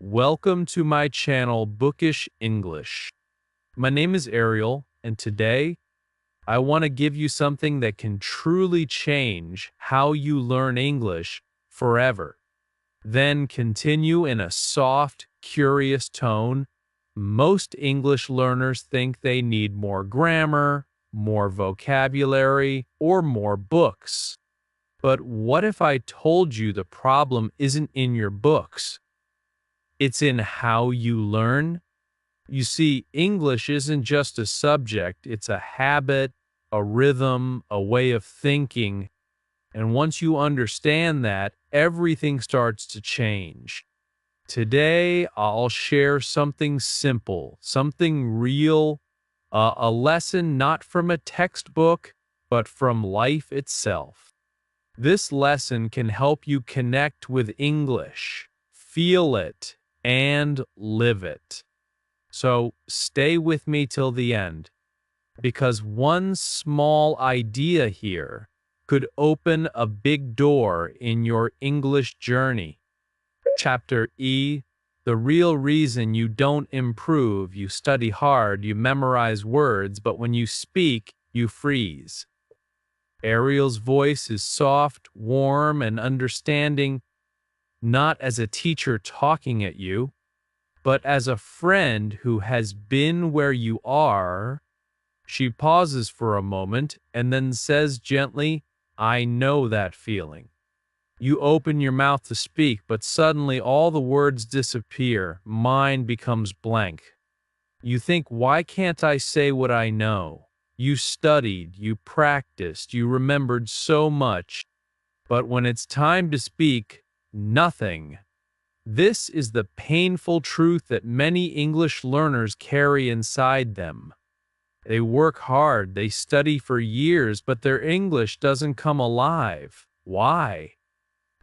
Welcome to my channel, Bookish English. My name is Ariel, and today I want to give you something that can truly change how you learn English forever. Then continue in a soft, curious tone. Most English learners think they need more grammar, more vocabulary, or more books. But what if I told you the problem isn't in your books? It's in how you learn. You see, English isn't just a subject, it's a habit, a rhythm, a way of thinking. And once you understand that, everything starts to change. Today, I'll share something simple, something real, a lesson not from a textbook, but from life itself. This lesson can help you connect with English, feel it, and live it. So stay with me till the end, because one small idea here could open a big door in your English journey. Chapter E, the real reason you don't improve: you study hard, you memorize words, but when you speak, you freeze. Ariel's voice is soft, warm, and understanding, not as a teacher talking at you, but as a friend who has been where you are. She pauses for a moment and then says gently, "I know that feeling." You open your mouth to speak, but suddenly all the words disappear. Mind becomes blank. You think, why can't I say what I know? You studied, you practiced, you remembered so much, but when it's time to speak, nothing. This is the painful truth that many English learners carry inside them. They work hard, they study for years, but their English doesn't come alive. Why?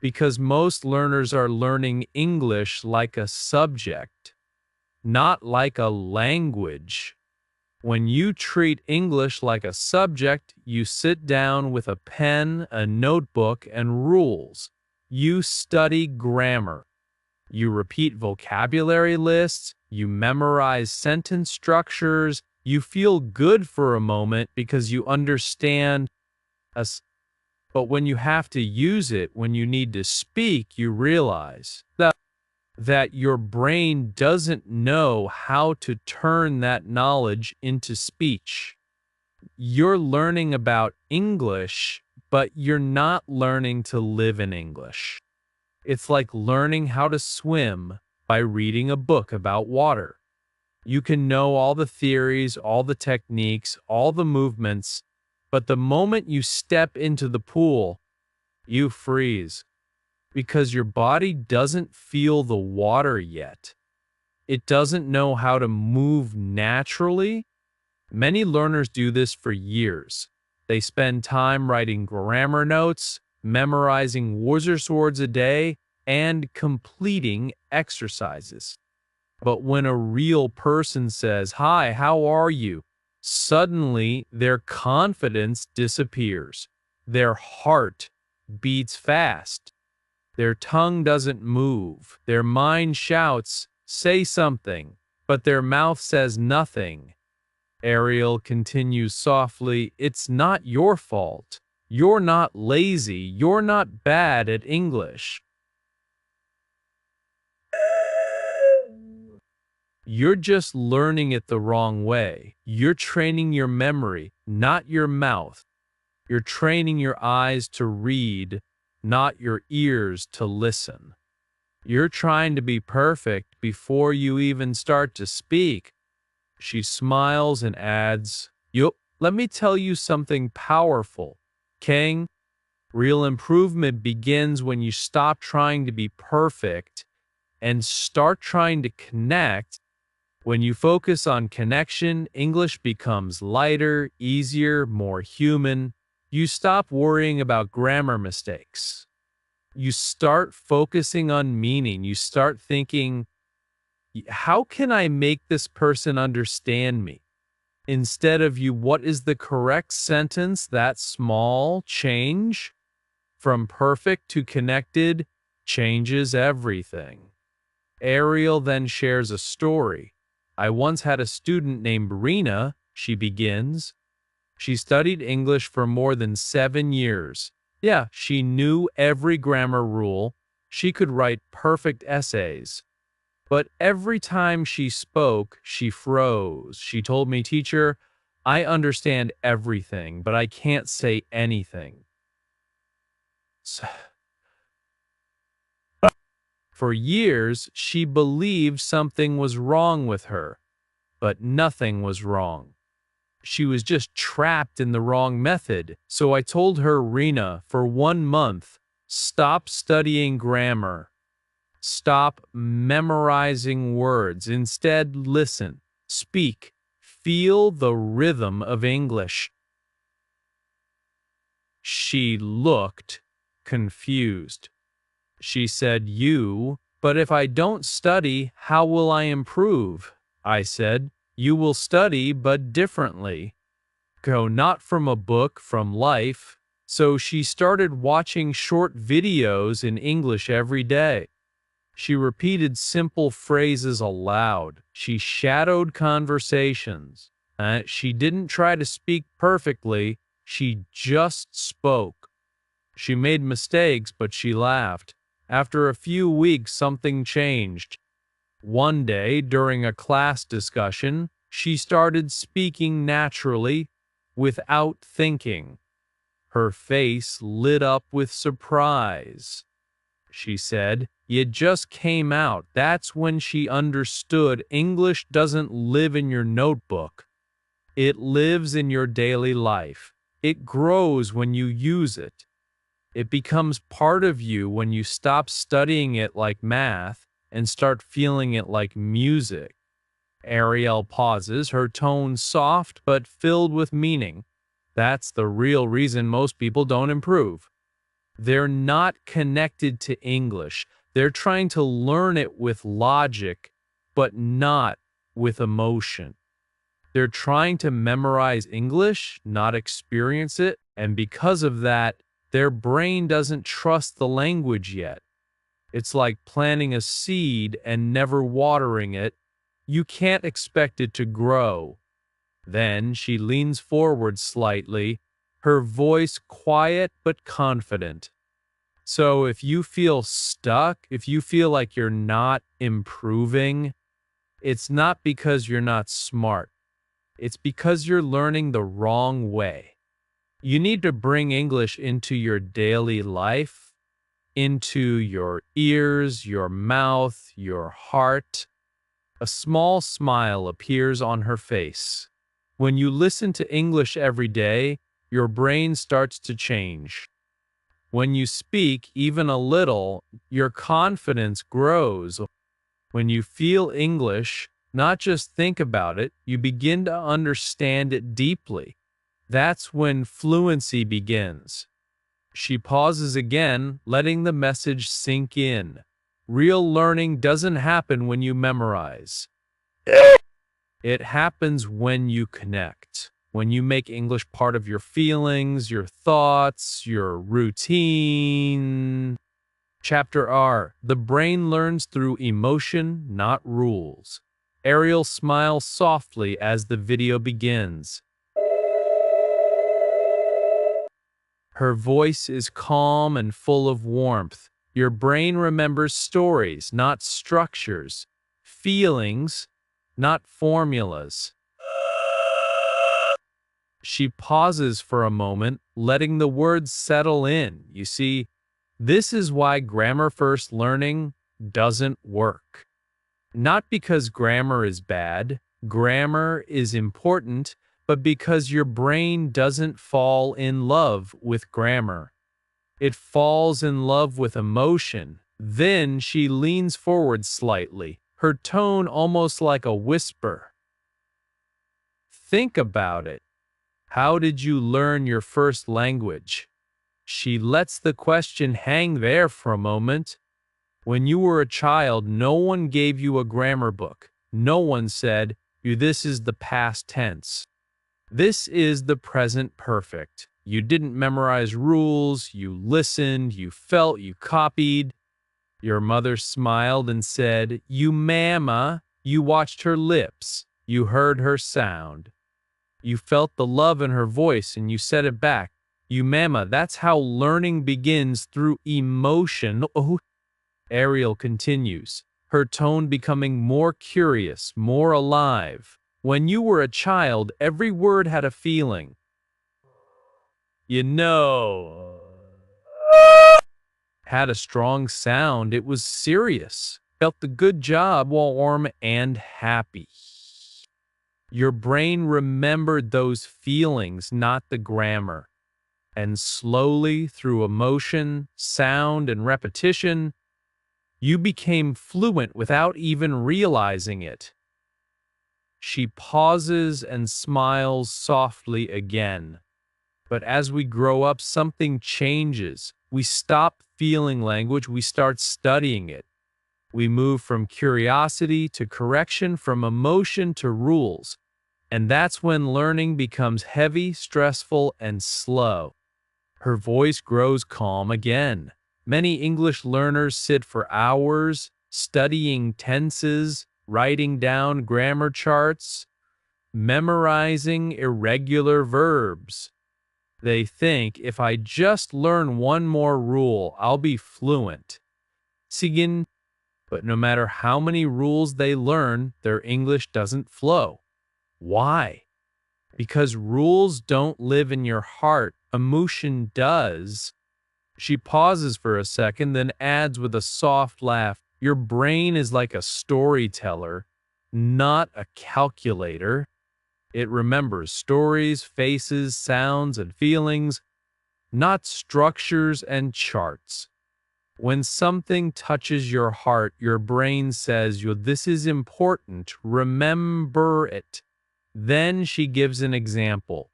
Because most learners are learning English like a subject, not like a language. When you treat English like a subject, you sit down with a pen, a notebook, and rules. You study grammar. You repeat vocabulary lists. You memorize sentence structures. You feel good for a moment because you understand us. But when you have to use it, when you need to speak, you realize that your brain doesn't know how to turn that knowledge into speech. You're learning about English, but you're not learning to live in English. It's like learning how to swim by reading a book about water. You can know all the theories, all the techniques, all the movements, but the moment you step into the pool, you freeze. Because your body doesn't feel the water yet. It doesn't know how to move naturally. Many learners do this for years. They spend time writing grammar notes, memorizing words a day, and completing exercises. But when a real person says, "Hi, how are you?" suddenly their confidence disappears. Their heart beats fast. Their tongue doesn't move. Their mind shouts, "Say something," but their mouth says nothing. Ariel continues softly, "It's not your fault. You're not lazy. You're not bad at English. You're just learning it the wrong way. You're training your memory, not your mouth. You're training your eyes to read, not your ears to listen. You're trying to be perfect before you even start to speak." She smiles and adds, "Yup, let me tell you something powerful, King. Real improvement begins when you stop trying to be perfect and start trying to connect. When you focus on connection, English becomes lighter, easier, more human. You stop worrying about grammar mistakes. You start focusing on meaning. You start thinking, how can I make this person understand me? Instead of what is the correct sentence? That small change from perfect to connected changes everything. Ariel then shares a story. I once had a student named Rena, she begins. She studied English for more than 7 years. Yeah, she knew every grammar rule. She could write perfect essays. But every time she spoke, she froze. She told me, "Teacher, I understand everything, but I can't say anything." S- For years, she believed something was wrong with her, but nothing was wrong. She was just trapped in the wrong method. So I told her, "Rena, for 1 month, stop studying grammar. Stop memorizing words. Instead, listen, speak, feel the rhythm of English." She looked confused. She said, "But if I don't study, how will I improve?" I said, "You will study, but differently. Go not from a book, from life." So she started watching short videos in English every day. She repeated simple phrases aloud. She shadowed conversations. She didn't try to speak perfectly, she just spoke. She made mistakes, but she laughed. After a few weeks, something changed. One day, during a class discussion, she started speaking naturally, without thinking. Her face lit up with surprise. She said, "You just came out." That's when she understood English doesn't live in your notebook. It lives in your daily life. It grows when you use it. It becomes part of you when you stop studying it like math and start feeling it like music. Ariel pauses, her tone soft but filled with meaning. That's the real reason most people don't improve. They're not connected to English. They're trying to learn it with logic, but not with emotion. They're trying to memorize English, not experience it, and because of that, their brain doesn't trust the language yet. It's like planting a seed and never watering it. You can't expect it to grow. Then she leans forward slightly, her voice quiet but confident. So if you feel stuck, if you feel like you're not improving, it's not because you're not smart. It's because you're learning the wrong way. You need to bring English into your daily life, into your ears, your mouth, your heart. A small smile appears on her face. When you listen to English every day, your brain starts to change. When you speak even a little, your confidence grows. When you feel English, not just think about it, you begin to understand it deeply. That's when fluency begins. She pauses again, letting the message sink in. Real learning doesn't happen when you memorize. It happens when you connect, when you make English part of your feelings, your thoughts, your routine. Chapter R. The brain learns through emotion, not rules. Ariel smiles softly as the video begins. Her voice is calm and full of warmth. Your brain remembers stories, not structures. Feelings, not formulas. She pauses for a moment, letting the words settle in. You see, this is why grammar first learning doesn't work. Not because grammar is bad, grammar is important, but because your brain doesn't fall in love with grammar. It falls in love with emotion. Then she leans forward slightly, her tone almost like a whisper. Think about it. How did you learn your first language? She lets the question hang there for a moment. When you were a child, no one gave you a grammar book. No one said, "This is the past tense. This is the present perfect." You didn't memorize rules, you listened, you felt, you copied. Your mother smiled and said, "You mamma." You watched her lips. You heard her sound. You felt the love in her voice and you said it back. You mamma. That's how learning begins, through emotion. Oh, Ariel continues, her tone becoming more curious, more alive. When you were a child, every word had a feeling. You know, had a strong sound. It was serious. Felt the good job, warm and happy. Your brain remembered those feelings, not the grammar. And slowly, through emotion, sound, and repetition, you became fluent without even realizing it. She pauses and smiles softly again. But as we grow up, something changes. We stop feeling language, we start studying it. We move from curiosity to correction, from emotion to rules. And that's when learning becomes heavy, stressful, and slow. Her voice grows calm again. Many English learners sit for hours, studying tenses, writing down grammar charts, memorizing irregular verbs. They think, if I just learn one more rule, I'll be fluent. Sigin, but no matter how many rules they learn, their English doesn't flow. Why? Because rules don't live in your heart, emotion does. She pauses for a second, then adds with a soft laugh, your brain is like a storyteller, not a calculator. It remembers stories, faces, sounds, and feelings, not structures and charts. When something touches your heart, your brain says, this is important, remember it. Then she gives an example.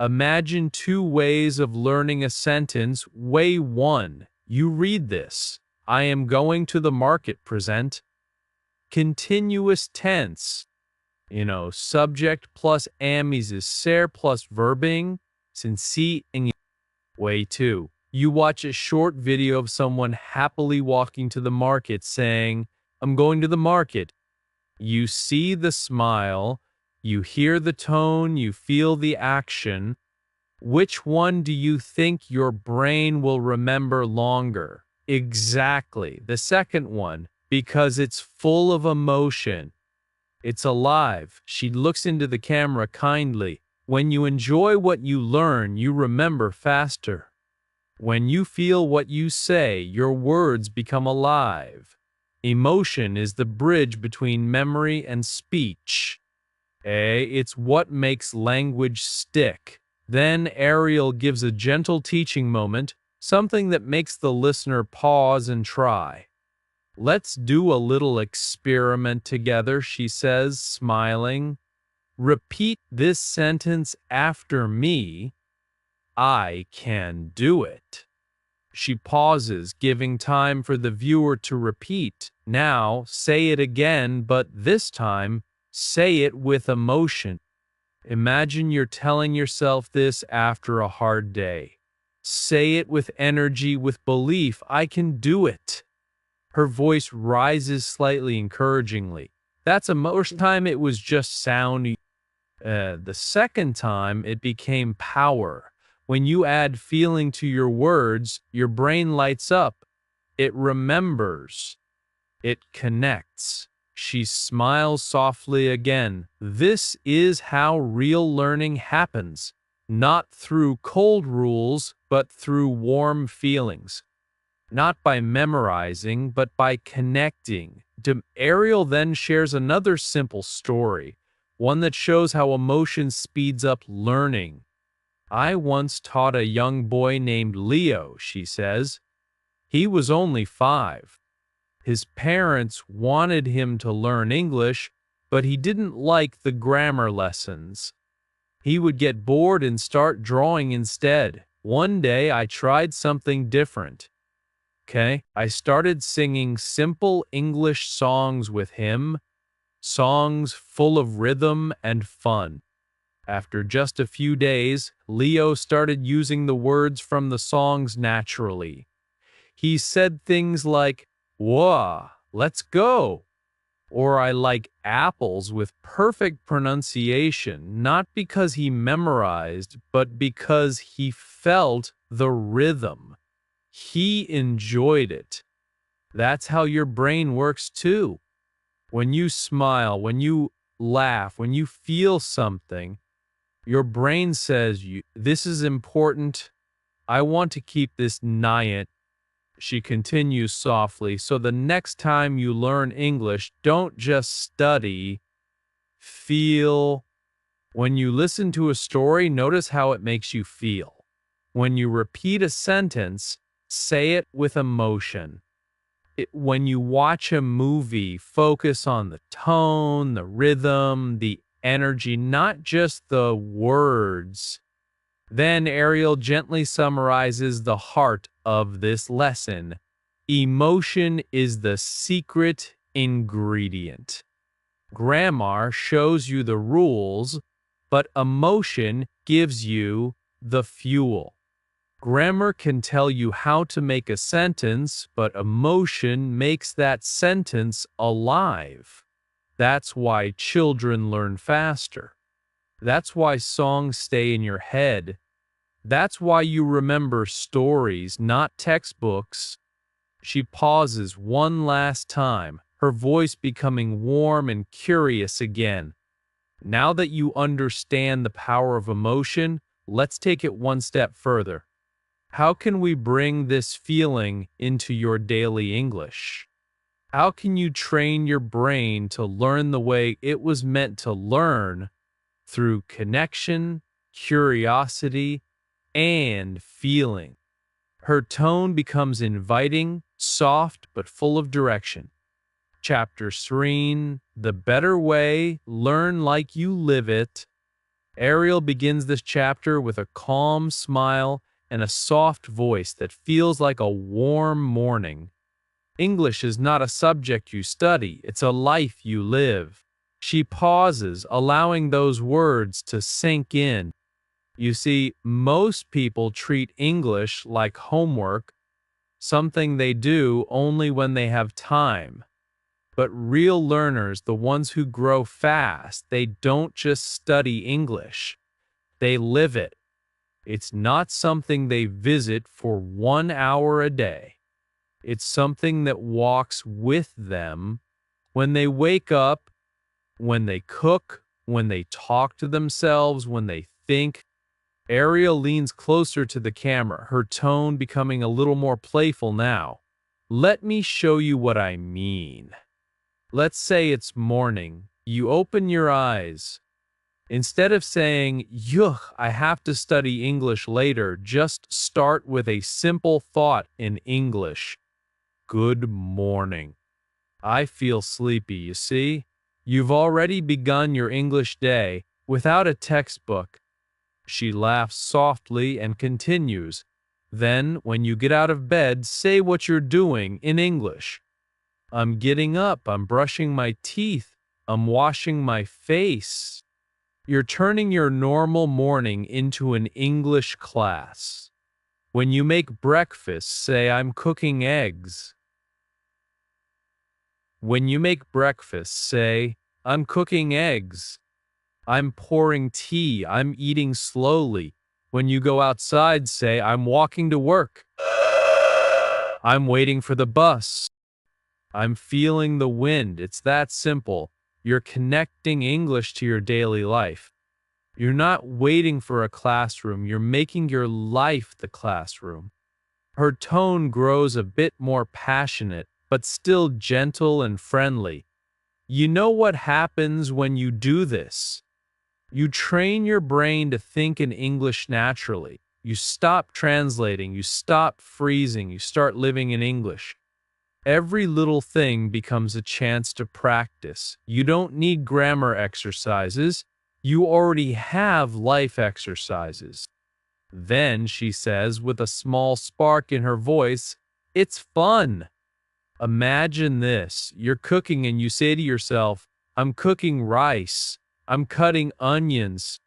Imagine two ways of learning a sentence. Way one, you read this. I am going to the market. Present. Continuous tense. Subject plus amis is ser plus verbing. Since. Way two, you watch a short video of someone happily walking to the market saying, I'm going to the market. You see the smile, you hear the tone, you feel the action. Which one do you think your brain will remember longer? Exactly, the second one, because it's full of emotion. It's alive. She looks into the camera kindly. When you enjoy what you learn, you remember faster. When you feel what you say, your words become alive. Emotion is the bridge between memory and speech. It's what makes language stick. Then Ariel gives a gentle teaching moment, something that makes the listener pause and try. Let's do a little experiment together, she says, smiling. Repeat this sentence after me. I can do it. She pauses, giving time for the viewer to repeat. Now, say it again, but this time, say it with emotion. Imagine you're telling yourself this after a hard day. Say it with energy, with belief. I can do it. Her voice rises slightly encouragingly. That's the first time it was just sound. The second time it became power. When you add feeling to your words, your brain lights up. It remembers. It connects. She smiles softly again. This is how real learning happens. Not through cold rules, but through warm feelings. Not by memorizing, but by connecting. Ariel then shares another simple story, one that shows how emotion speeds up learning. I once taught a young boy named Leo, she says. He was only 5. His parents wanted him to learn English, but he didn't like the grammar lessons. He would get bored and start drawing instead. One day I tried something different. I started singing simple English songs with him, songs full of rhythm and fun. After just a few days, Leo started using the words from the songs naturally. He said things like, Whoa, let's go. Or I like apples with perfect pronunciation, not because he memorized, but because he felt the rhythm. He enjoyed it. That's how your brain works too. When you smile, when you laugh, when you feel something, your brain says, this is important. I want to keep this nigh. She continues softly, so the next time you learn English, don't just study, feel. When you listen to a story, notice how it makes you feel. When you repeat a sentence, say it with emotion. When you watch a movie, focus on the tone, the rhythm, the energy, not just the words. Then Ariel gently summarizes the heart of this lesson. Emotion is the secret ingredient. Grammar shows you the rules, but emotion gives you the fuel. Grammar can tell you how to make a sentence, but emotion makes that sentence alive. That's why children learn faster. That's why songs stay in your head. That's why you remember stories, not textbooks. She pauses one last time, her voice becoming warm and curious again. Now that you understand the power of emotion, let's take it one step further. How can we bring this feeling into your daily English? How can you train your brain to learn the way it was meant to learn through connection, curiosity, and feeling? Her tone becomes inviting, soft, but full of direction. Chapter serene, the better way, learn like you live it. Ariel begins this chapter with a calm smile and a soft voice that feels like a warm morning. English is not a subject you study, it's a life you live. She pauses, allowing those words to sink in. You see, most people treat English like homework, something they do only when they have time. But real learners, the ones who grow fast, they don't just study English. They live it. It's not something they visit for 1 hour a day. It's something that walks with them when they wake up, when they cook, when they talk to themselves, when they think. Ariel leans closer to the camera, her tone becoming a little more playful now. Let me show you what I mean. Let's say it's morning. You open your eyes. Instead of saying, yuck, I have to study English later, just start with a simple thought in English. Good morning. I feel sleepy, you see? You've already begun your English day without a textbook. She laughs softly and continues. Then, when you get out of bed, say what you're doing in English. I'm getting up, I'm brushing my teeth, I'm washing my face. You're turning your normal morning into an English class. When you make breakfast, say, I'm cooking eggs. When you make breakfast, say, I'm cooking eggs. I'm pouring tea, I'm eating slowly. When you go outside, say, I'm walking to work. I'm waiting for the bus. I'm feeling the wind. It's that simple. You're connecting English to your daily life. You're not waiting for a classroom, you're making your life the classroom. Her tone grows a bit more passionate, but still gentle and friendly. You know what happens when you do this? You train your brain to think in English naturally. You stop translating, you stop freezing, you start living in English. Every little thing becomes a chance to practice. You don't need grammar exercises. You already have life exercises. Then, she says, with a small spark in her voice, it's fun. Imagine this. You're cooking and you say to yourself, I'm cooking rice. I'm cutting onions.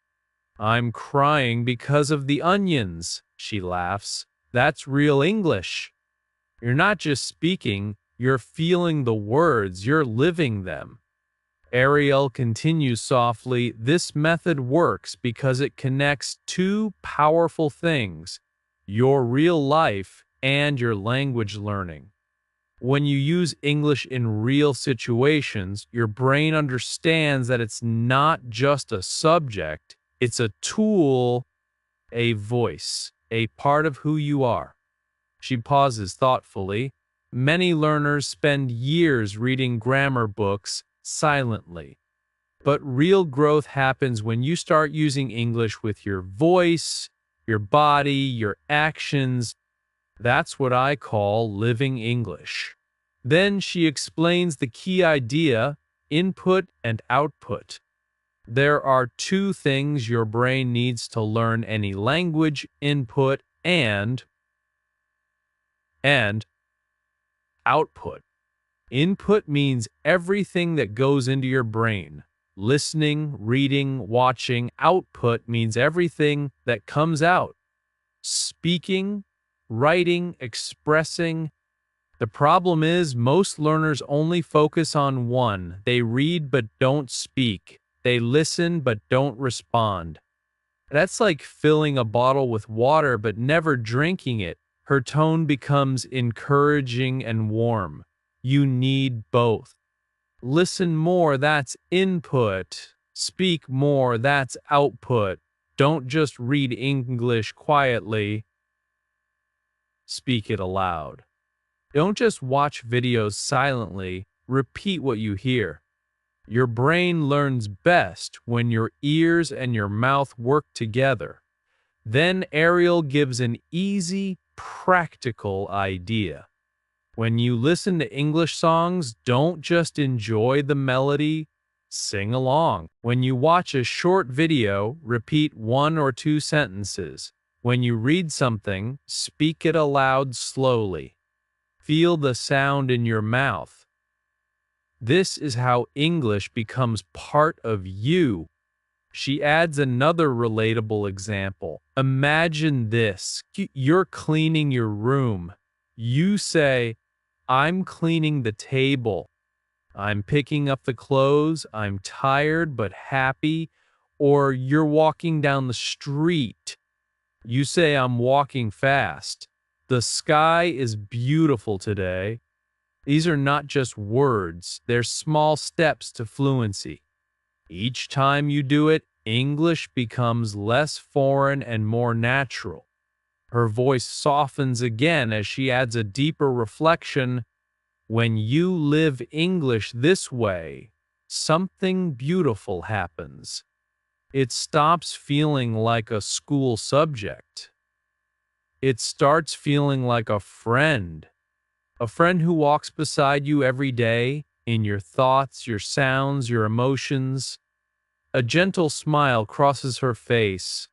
I'm crying because of the onions. She laughs. That's real English. You're not just speaking, You're feeling the words, you're living them. Ariel continues softly, this method works because it connects two powerful things, your real life and your language learning. When you use English in real situations, your brain understands that it's not just a subject, it's a tool, a voice, a part of who you are. She pauses thoughtfully. Many learners spend years reading grammar books silently. But real growth happens when you start using English with your voice, your body, your actions. That's what I call living English. Then she explains the key idea, input and output. There are two things your brain needs to learn any language, input and output. Input means everything that goes into your brain. Listening, reading, watching. Output means everything that comes out. Speaking, writing, expressing. The problem is most learners only focus on one. They read but don't speak. They listen but don't respond. That's like filling a bottle with water but never drinking it. Her tone becomes encouraging and warm. You need both. Listen more, that's input. Speak more, that's output. Don't just read English quietly. Speak it aloud. Don't just watch videos silently. Repeat what you hear. Your brain learns best when your ears and your mouth work together. Then Ariel gives an easy, practical idea. When you listen to English songs, don't just enjoy the melody, sing along. When you watch a short video, repeat 1 or 2 sentences. When you read something, speak it aloud slowly. Feel the sound in your mouth. This is how English becomes part of you. She adds another relatable example. Imagine this. You're cleaning your room. You say, I'm cleaning the table. I'm picking up the clothes. I'm tired but happy. Or you're walking down the street. You say, I'm walking fast. The sky is beautiful today. These are not just words. They're small steps to fluency. Each time you do it, English becomes less foreign and more natural. Her voice softens again as she adds a deeper reflection. When you live English this way, something beautiful happens. It stops feeling like a school subject. It starts feeling like a friend who walks beside you every day, in your thoughts, your sounds, your emotions. A gentle smile crosses her face.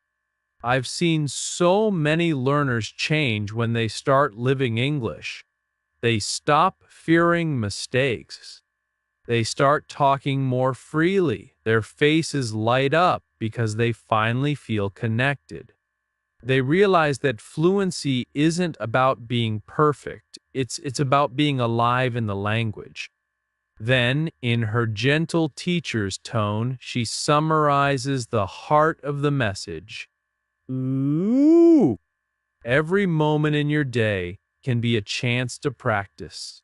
I've seen so many learners change when they start living English. They stop fearing mistakes. They start talking more freely. Their faces light up because they finally feel connected. They realize that fluency isn't about being perfect. It's about being alive in the language. Then, in her gentle teacher's tone, she summarizes the heart of the message. Ooh! Every moment in your day can be a chance to practice.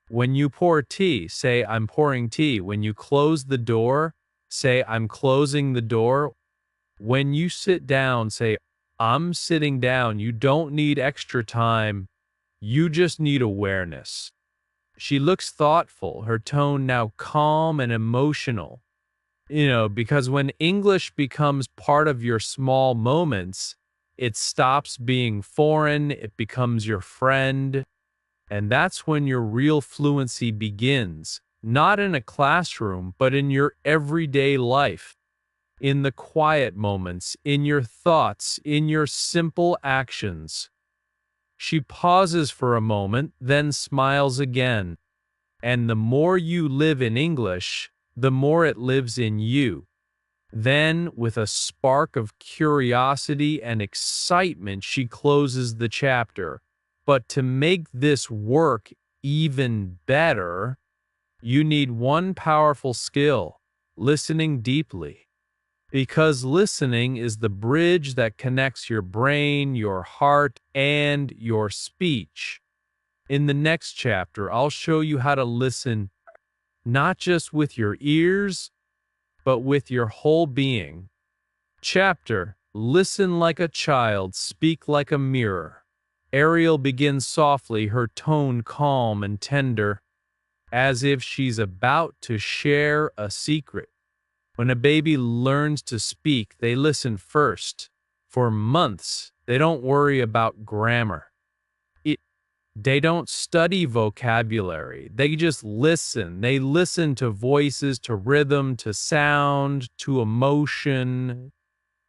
When you pour tea, say, I'm pouring tea. When you close the door, say, I'm closing the door. When you sit down, say, I'm sitting down. You don't need extra time. You just need awareness. She looks thoughtful, her tone now calm and emotional. Because when English becomes part of your small moments, it stops being foreign, it becomes your friend. And that's when your real fluency begins, not in a classroom, but in your everyday life. In the quiet moments, in your thoughts, in your simple actions. She pauses for a moment, then smiles again. And the more you live in English, the more it lives in you. Then, with a spark of curiosity and excitement, she closes the chapter. But to make this work, even better, you need one powerful skill: listening deeply. Because listening is the bridge that connects your brain, your heart, and your speech. In the next chapter, I'll show you how to listen not just with your ears, but with your whole being. Chapter: Listen like a child, speak like a mirror. Ariel begins softly, her tone calm and tender, as if she's about to share a secret. When a baby learns to speak, they listen first. For months, they don't worry about grammar. They don't study vocabulary. They just listen. They listen to voices, to rhythm, to sound, to emotion.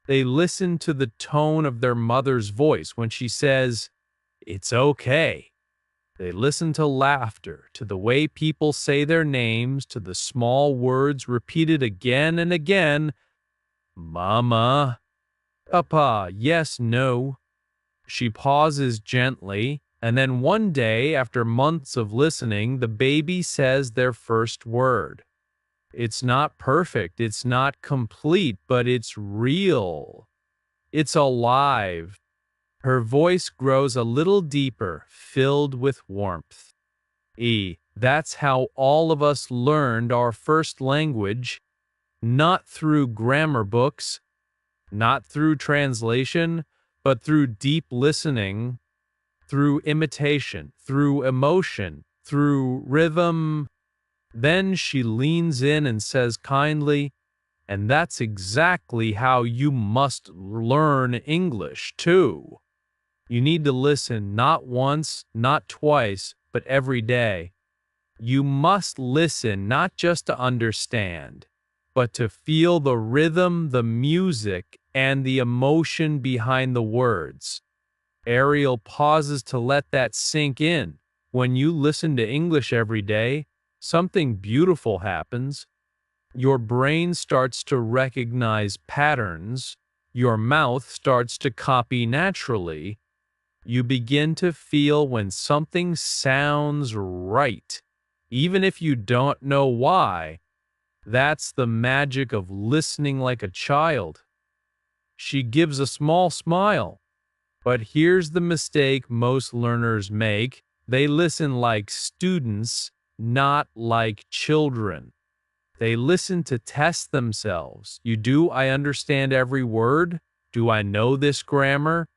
They listen to the tone of their mother's voice when she says, "It's okay." They listen to laughter, to the way people say their names, to the small words repeated again and again. Mama, Papa, yes, no. She pauses gently, and then one day, after months of listening, the baby says their first word. It's not perfect, it's not complete, but it's real. It's alive. Her voice grows a little deeper, filled with warmth. That's how all of us learned our first language, not through grammar books, not through translation, but through deep listening, through imitation, through emotion, through rhythm. Then she leans in and says kindly, "And that's exactly how you must learn English, too. You need to listen not once, not twice, but every day. You must listen not just to understand, but to feel the rhythm, the music, and the emotion behind the words." Ariel pauses to let that sink in. When you listen to English every day, something beautiful happens. Your brain starts to recognize patterns. Your mouth starts to copy naturally. You begin to feel when something sounds right, even if you don't know why. That's the magic of listening like a child. She gives a small smile. But here's the mistake most learners make. They listen like students, not like children. They listen to test themselves. Do I understand every word? Do I know this grammar?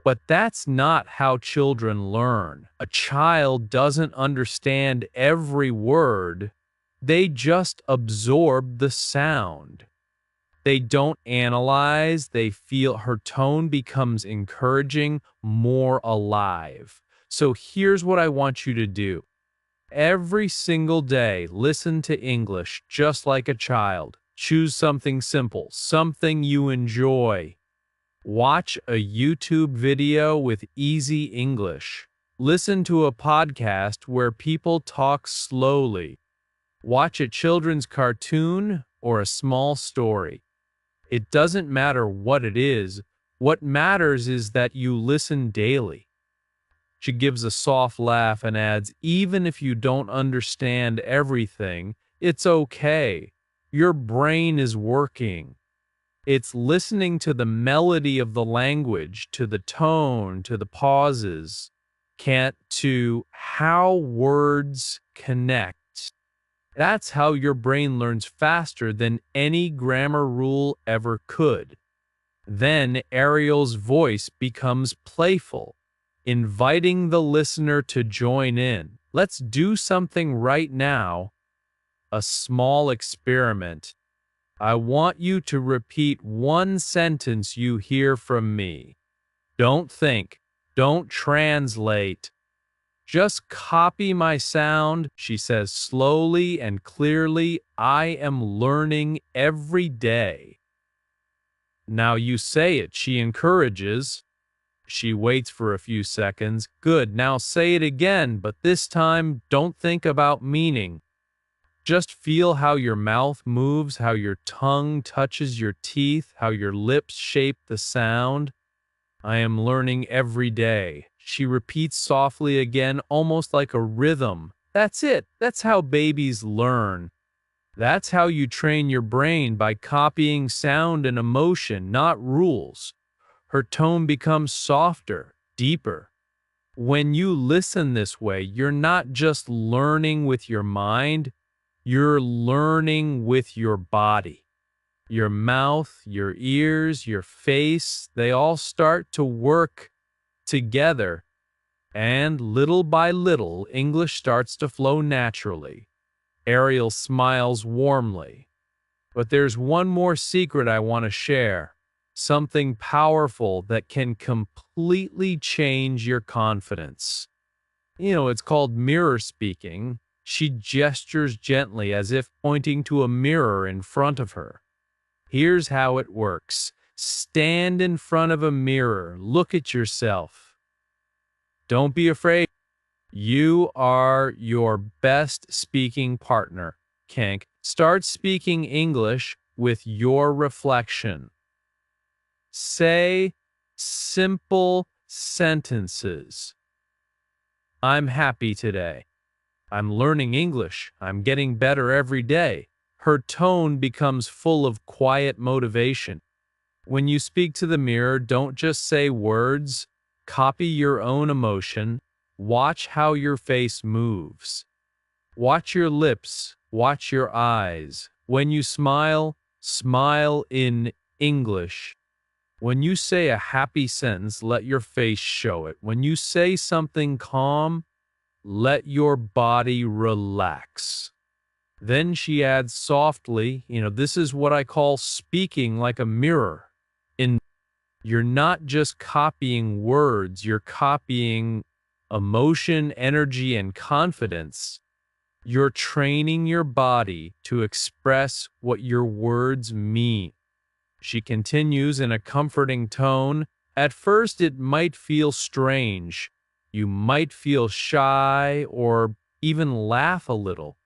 But that's not how children learn. A child doesn't understand every word. They just absorb the sound. They don't analyze, they feel. Her tone becomes encouraging, more alive. So here's what I want you to do. Every single day, listen to English just like a child. Choose something simple, something you enjoy. Watch a YouTube video with easy English. Listen to a podcast where people talk slowly. Watch a children's cartoon or a small story. It doesn't matter what it is. What matters is that you listen daily. She gives a soft laugh and adds, "Even if you don't understand everything, it's okay. Your brain is working." It's listening to the melody of the language, to the tone, to the pauses, to how words connect. That's how your brain learns faster than any grammar rule ever could. Then Ariel's voice becomes playful, inviting the listener to join in. Let's do something right now. A small experiment. I want you to repeat one sentence you hear from me. Don't think, don't translate. Just copy my sound, she says slowly and clearly. I am learning every day. Now you say it, she encourages. She waits for a few seconds. Good, now say it again, but this time don't think about meaning. Just feel how your mouth moves, how your tongue touches your teeth, how your lips shape the sound. I am learning every day. She repeats softly again, almost like a rhythm. That's it. That's how babies learn. That's how you train your brain, by copying sound and emotion, not rules. Her tone becomes softer, deeper. When you listen this way, you're not just learning with your mind, you're learning with your body. Your mouth, your ears, your face, they all start to work together, and little by little, English starts to flow naturally. Ariel smiles warmly. But there's one more secret I want to share. Something powerful that can completely change your confidence. It's called mirror speaking. She gestures gently as if pointing to a mirror in front of her. Here's how it works. Stand in front of a mirror. Look at yourself. Don't be afraid. You are your best speaking partner, Kank. Start speaking English with your reflection. Say simple sentences. I'm happy today. I'm learning English. I'm getting better every day. Her tone becomes full of quiet motivation. When you speak to the mirror, don't just say words. Copy your own emotion. Watch how your face moves. Watch your lips. Watch your eyes. When you smile, smile in English. When you say a happy sentence, let your face show it. When you say something calm, let your body relax. Then she adds softly, this is what I call speaking like a mirror. You're not just copying words, you're copying emotion, energy, and confidence. You're training your body to express what your words mean. She continues in a comforting tone. At first, it might feel strange. You might feel shy or even laugh a little.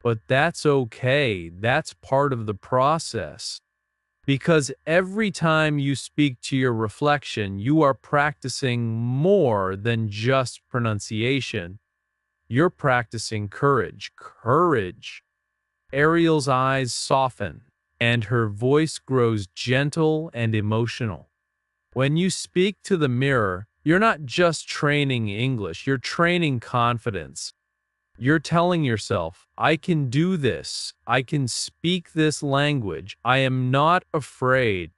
But that's okay. That's part of the process. Because every time you speak to your reflection, you are practicing more than just pronunciation. You're practicing courage. Courage. Ariel's eyes soften, and her voice grows gentle and emotional. When you speak to the mirror, you're not just training English, you're training confidence. You're telling yourself, I can do this. I can speak this language. I am not afraid.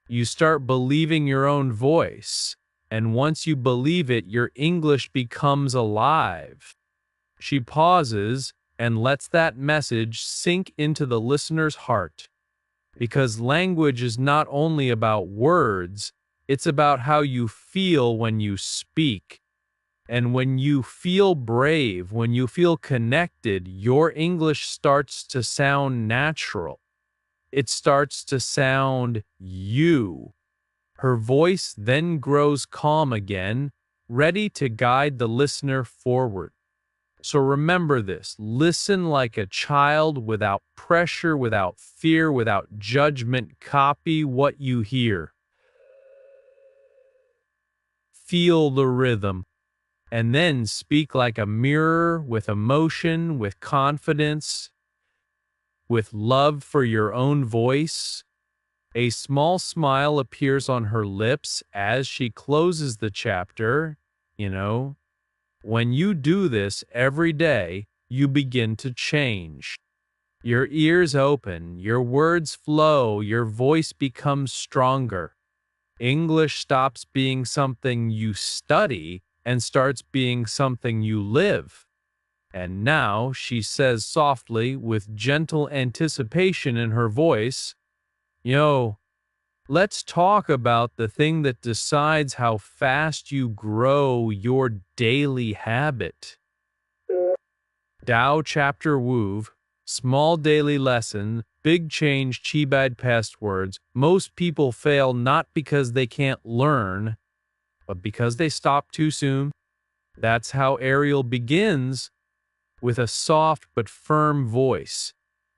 You start believing your own voice, and once you believe it, your English becomes alive. She pauses and lets that message sink into the listener's heart. Because language is not only about words, it's about how you feel when you speak. And when you feel brave, when you feel connected, your English starts to sound natural. It starts to sound you. Her voice then grows calm again, ready to guide the listener forward. So remember this, listen like a child, without pressure, without fear, without judgment. Copy what you hear. Feel the rhythm. And then speak like a mirror, with emotion, with confidence, with love for your own voice. A small smile appears on her lips as she closes the chapter. When you do this every day, you begin to change. Your ears open, your words flow, your voice becomes stronger. English stops being something you study and starts being something you live. And now, she says softly, with gentle anticipation in her voice, let's talk about the thing that decides how fast you grow your daily habit. Tao Chapter Wove, small daily lesson, big change, Chibad past words. Most people fail not because they can't learn, but because they stop too soon. That's how Ariel begins, with a soft but firm voice,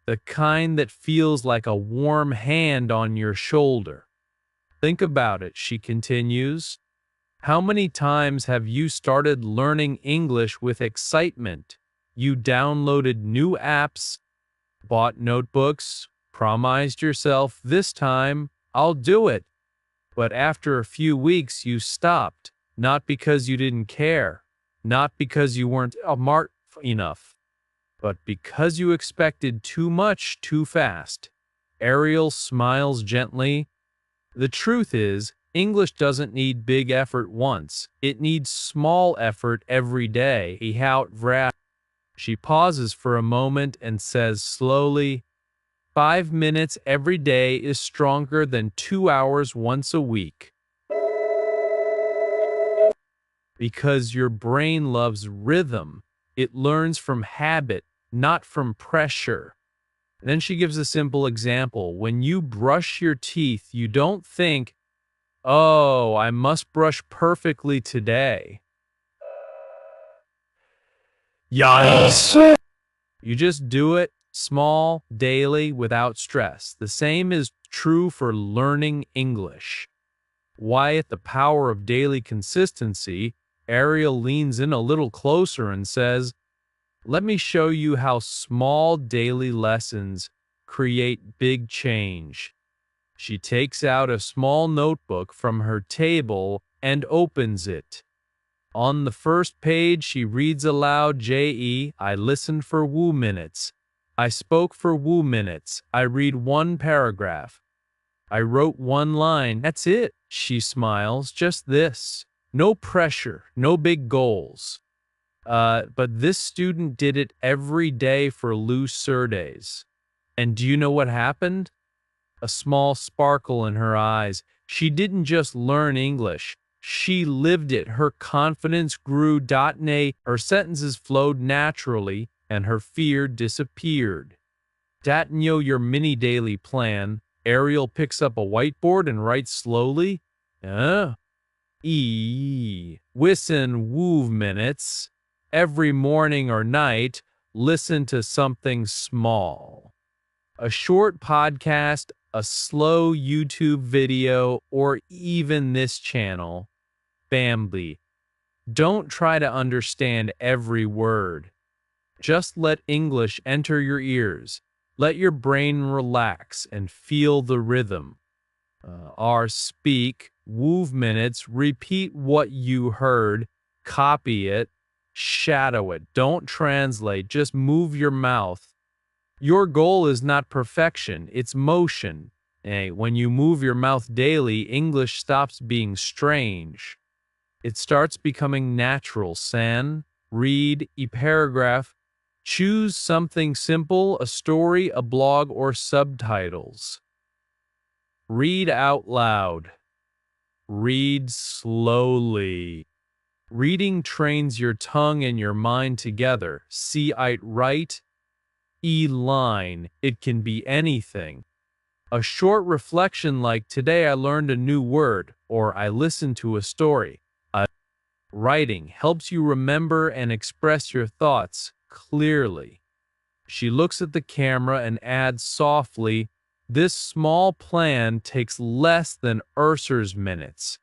the kind that feels like a warm hand on your shoulder. Think about it, she continues. How many times have you started learning English with excitement? You downloaded new apps, bought notebooks, promised yourself, "This time, I'll do it." But after a few weeks, you stopped, not because you didn't care, not because you weren't smart enough, but because you expected too much too fast. Ariel smiles gently. The truth is, English doesn't need big effort once. It needs small effort every day. She pauses for a moment and says slowly, 5 minutes every day is stronger than 2 hours once a week. Because your brain loves rhythm. It learns from habit, not from pressure. Then she gives a simple example. When you brush your teeth, you don't think, "Oh, I must brush perfectly today." Yes. You just do it, small, daily, without stress. The same is true for learning English. Wyatt, the power of daily consistency, Ariel leans in a little closer and says, "Let me show you how small daily lessons create big change." She takes out a small notebook from her table and opens it. On the first page, she reads aloud, I listened for woo minutes. I spoke for woo minutes. I read one paragraph. I wrote one line. That's it." She smiles. "Just this. No pressure, no big goals." But this student did it every day for loose days. And do you know what happened? A small sparkle in her eyes. She didn't just learn English. She lived it. Her confidence grew. Her sentences flowed naturally, and her fear disappeared. Know your mini daily plan. Ariel picks up a whiteboard and writes slowly. Listen woo minutes. Every morning or night, listen to something small. A short podcast, a slow YouTube video, or even this channel. Bambi. Don't try to understand every word. Just let English enter your ears. Let your brain relax and feel the rhythm. Speak, woo minutes, repeat what you heard, copy it, shadow it. Don't translate, just move your mouth. Your goal is not perfection, it's motion. When you move your mouth daily, English stops being strange. It starts becoming natural. Read a paragraph. Choose something simple, a story, a blog, or subtitles. Read out loud. Read slowly. Reading trains your tongue and your mind together. See it write. Line. It can be anything. A short reflection like, "Today I learned a new word," or "I listened to a story." Writing helps you remember and express your thoughts clearly. She looks at the camera and adds softly, "This small plan takes less than Urser's minutes."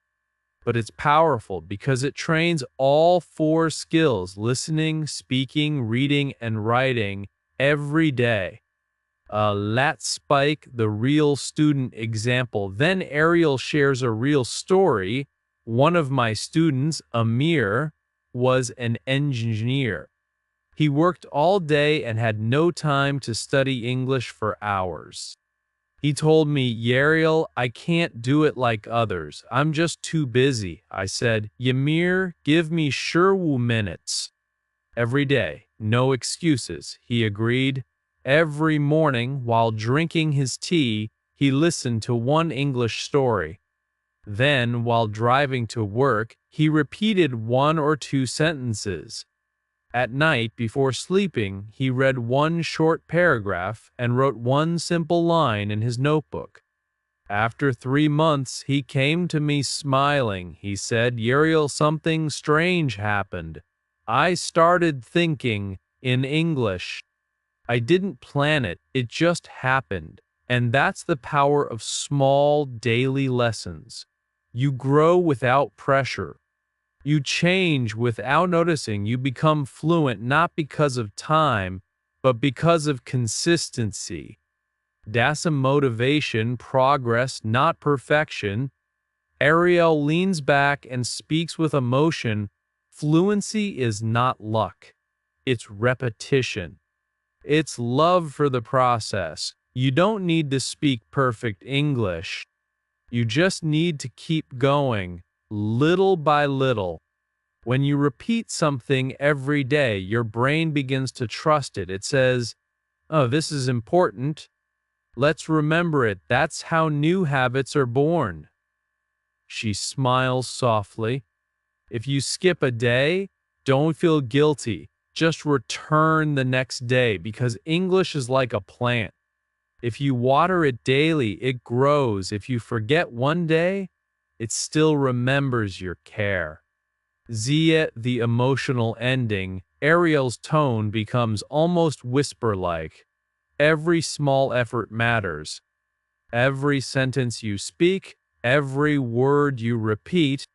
But it's powerful because it trains all four skills: listening, speaking, reading, and writing every day. Let's spike the real student example. Then Ariel shares a real story. One of my students, Amir, was an engineer. He worked all day and had no time to study English for hours. He told me, "Ariel, I can't do it like others. I'm just too busy." I said, "Ymir, give me sure minutes." Every day, no excuses, he agreed. Every morning, while drinking his tea, he listened to one English story. Then, while driving to work, he repeated one or two sentences. At night, before sleeping, he read one short paragraph and wrote one simple line in his notebook. After 3 months, he came to me smiling. He said, "Ariel, something strange happened. I started thinking in English. I didn't plan it, it just happened." And that's the power of small daily lessons. You grow without pressure. You change without noticing. You become fluent not because of time, but because of consistency. Das motivation, progress, not perfection. Ariel leans back and speaks with emotion. Fluency is not luck. It's repetition. It's love for the process. You don't need to speak perfect English. You just need to keep going, little by little. When you repeat something every day, your brain begins to trust it. It says, "Oh, this is important. Let's remember it." That's how new habits are born. She smiles softly. If you skip a day, don't feel guilty. Just return the next day because English is like a plant. If you water it daily, it grows. If you forget one day, it still remembers your care. Zia, the emotional ending, Ariel's tone becomes almost whisper-like. Every small effort matters. Every sentence you speak, every word you repeat,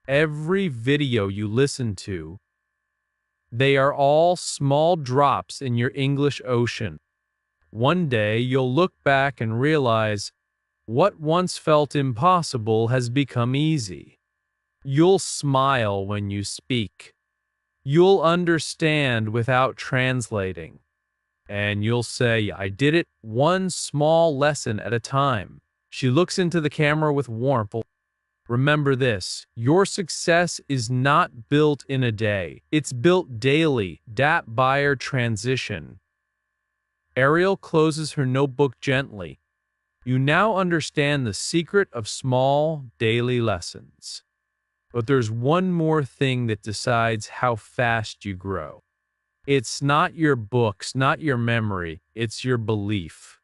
every video you listen to, they are all small drops in your English ocean. One day you'll look back and realize what once felt impossible has become easy. You'll smile when you speak. You'll understand without translating. And you'll say, "I did it one small lesson at a time." She looks into the camera with warmth. Remember this, your success is not built in a day. It's built daily, dat buyer transition. Ariel closes her notebook gently. You now understand the secret of small, daily lessons. But there's one more thing that decides how fast you grow. It's not your books, not your memory, it's your belief.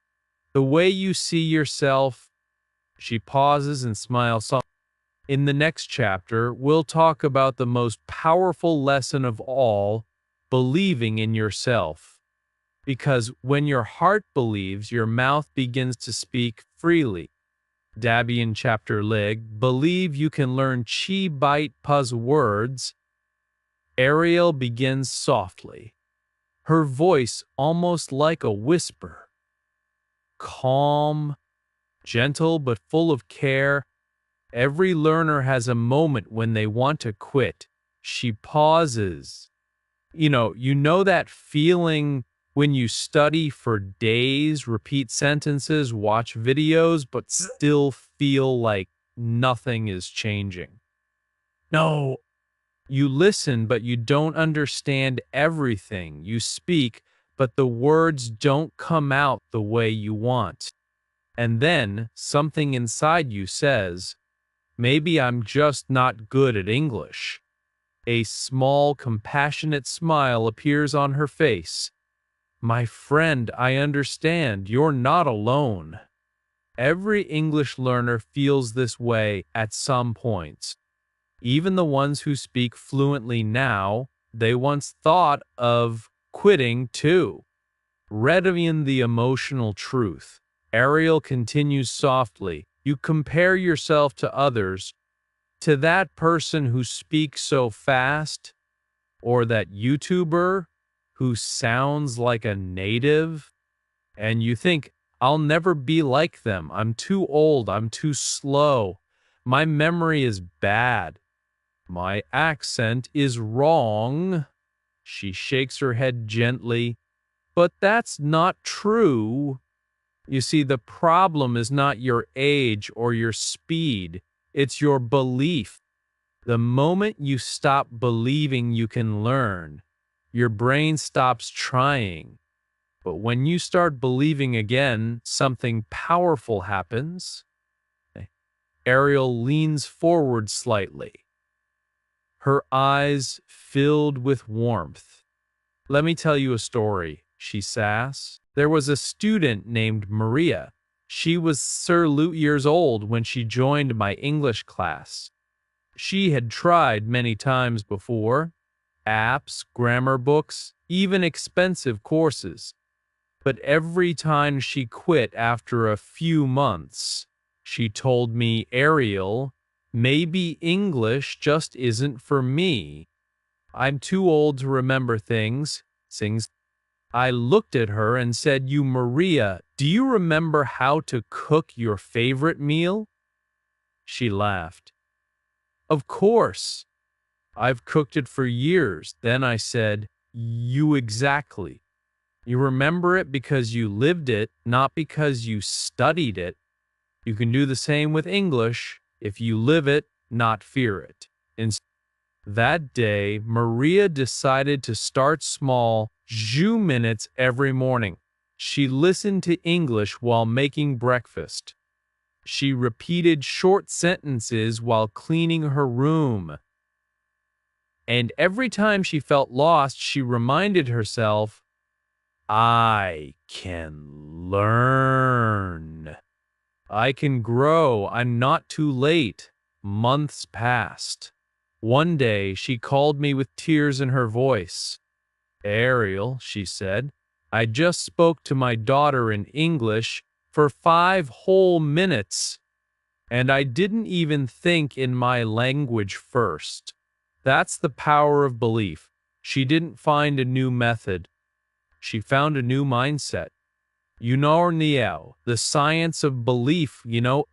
The way you see yourself. She pauses and smiles softly. In the next chapter, we'll talk about the most powerful lesson of all, believing in yourself. Because when your heart believes, your mouth begins to speak freely. Dabian chapter lig, believe you can learn chi bite puz words. Ariel begins softly, her voice almost like a whisper. Calm, gentle but full of care. Every learner has a moment when they want to quit. She pauses. You know that feeling when you study for days, repeat sentences, watch videos, but still feel like nothing is changing. No, you listen, but you don't understand everything. You speak, but the words don't come out the way you want. And then something inside you says, maybe I'm just not good at English. A small, compassionate smile appears on her face. My friend, I understand. You're not alone. Every English learner feels this way at some points. Even the ones who speak fluently now, they once thought of quitting too. Revealing the emotional truth. Ariel continues softly. You compare yourself to others, to that person who speaks so fast, or that YouTuber who sounds like a native, and you think, I'll never be like them. I'm too old. I'm too slow. My memory is bad. My accent is wrong. She shakes her head gently. But that's not true. You see, the problem is not your age or your speed. It's your belief. The moment you stop believing you can learn, your brain stops trying. But when you start believing again, something powerful happens. Ariel leans forward slightly, her eyes filled with warmth. Let me tell you a story, she says. There was a student named Maria. She was years old when she joined my English class. She had tried many times before, apps, grammar books, even expensive courses. But every time she quit after a few months, she told me, Ariel, Maybe English just isn't for me. I'm too old to remember things. Sings. I looked at her and said, "You Maria, do you remember how to cook your favorite meal?" She laughed. "Of course. I've cooked it for years." Then I said, "You exactly. You remember it because you lived it, not because you studied it. You can do the same with English if you live it, not fear it." That day, Maria decided to start small, 2 minutes every morning. She listened to English while making breakfast. She repeated short sentences while cleaning her room. And every time she felt lost, she reminded herself, "I can learn. I can grow. I'm not too late." Months passed. One day, she called me with tears in her voice. "Ariel," she said, "I just spoke to my daughter in English for 5 whole minutes, and I didn't even think in my language first." That's the power of belief. She didn't find a new method. She found a new mindset. The science of belief.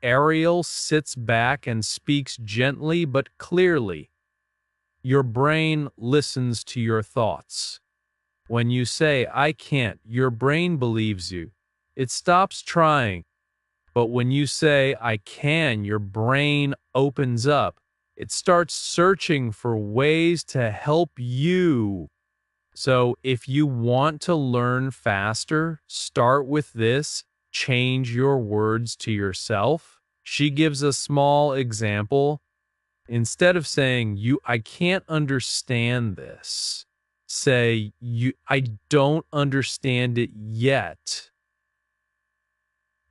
Ariel sits back and speaks gently but clearly. Your brain listens to your thoughts. When you say, "I can't," your brain believes you. It stops trying. But when you say, "I can," your brain opens up. It starts searching for ways to help you. So if you want to learn faster, start with this. Change your words to yourself. She gives a small example. Instead of saying, I can't understand this," say, "I don't understand it yet."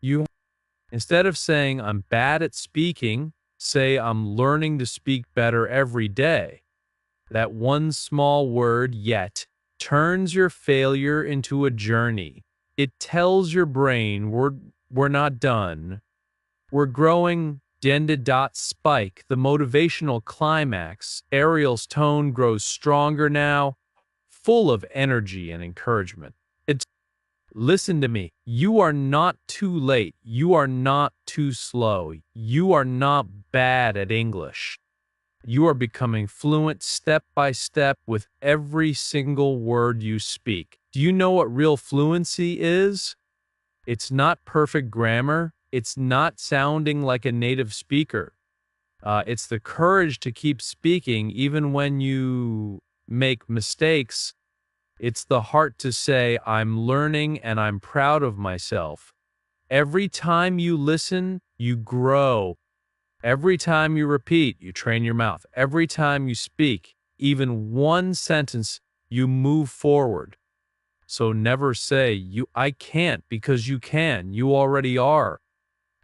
You Instead of saying, "I'm bad at speaking," say, "I'm learning to speak better every day." That one small word, "yet," turns your failure into a journey. It tells your brain we're not done. We're growing. Spike, the motivational climax. Ariel's tone grows stronger now, full of energy and encouragement. It's, "Listen to me. You are not too late. You are not too slow. You are not bad at English. You are becoming fluent step by step with every single word you speak." Do you know what real fluency is? It's not perfect grammar. It's not sounding like a native speaker. It's the courage to keep speaking even when you make mistakes. It's the heart to say, "I'm learning and I'm proud of myself." Every time you listen, you grow. Every time you repeat, you train your mouth. Every time you speak, even one sentence, you move forward. So never say, I can't," because you can. You already are.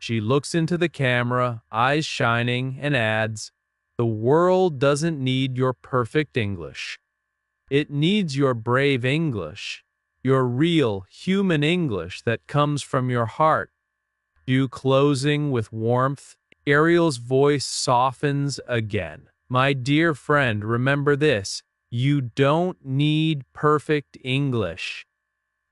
She looks into the camera, eyes shining, and adds, "The world doesn't need your perfect English. It needs your brave English, your real human English that comes from your heart." You closing with warmth. Ariel's voice softens again. "My dear friend, remember this. You don't need perfect English.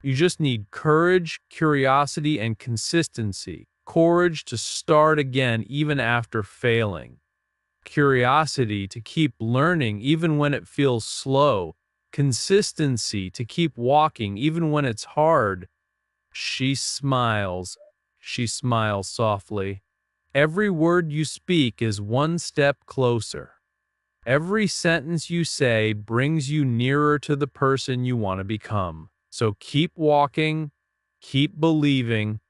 You just need courage, curiosity, and consistency. Courage to start again even after failing. Curiosity to keep learning even when it feels slow. Consistency to keep walking even when it's hard." She smiles. She smiles softly. "Every word you speak is one step closer. Every sentence you say brings you nearer to the person you want to become. So keep walking, keep believing.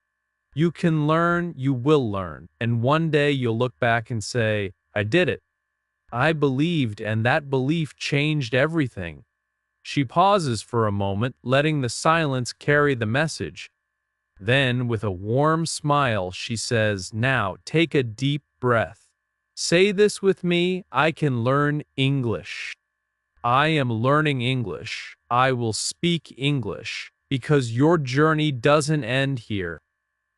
You can learn, you will learn. And one day you'll look back and say, 'I did it. I believed, and that belief changed everything.'" She pauses for a moment, letting the silence carry the message. Then, with a warm smile, she says, "Now take a deep breath. Say this with me: I can learn English. I am learning English. I will speak English, because your journey doesn't end here.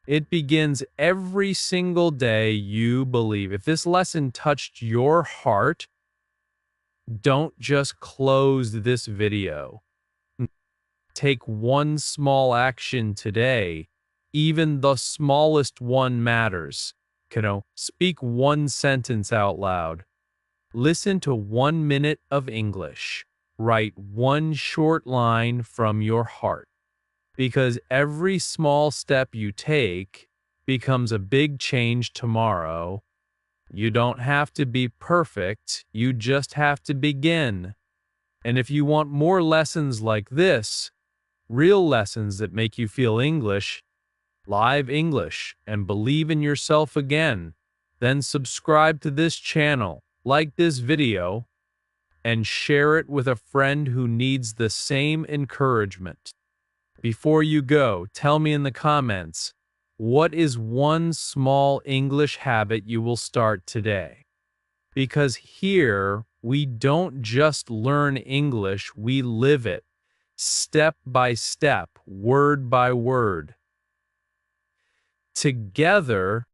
It begins every single day you believe. If this lesson touched your heart, don't just close this video. Take one small action today. Even the smallest one matters. Speak one sentence out loud. Listen to 1 minute of English. Write one short line from your heart. Because every small step you take becomes a big change tomorrow. You don't have to be perfect, you just have to begin. And if you want more lessons like this, real lessons that make you feel English, live English, and believe in yourself again, then subscribe to this channel, like this video, and share it with a friend who needs the same encouragement. Before you go, tell me in the comments, what is one small English habit you will start today? Because here, we don't just learn English, we live it, step by step, word by word. Together,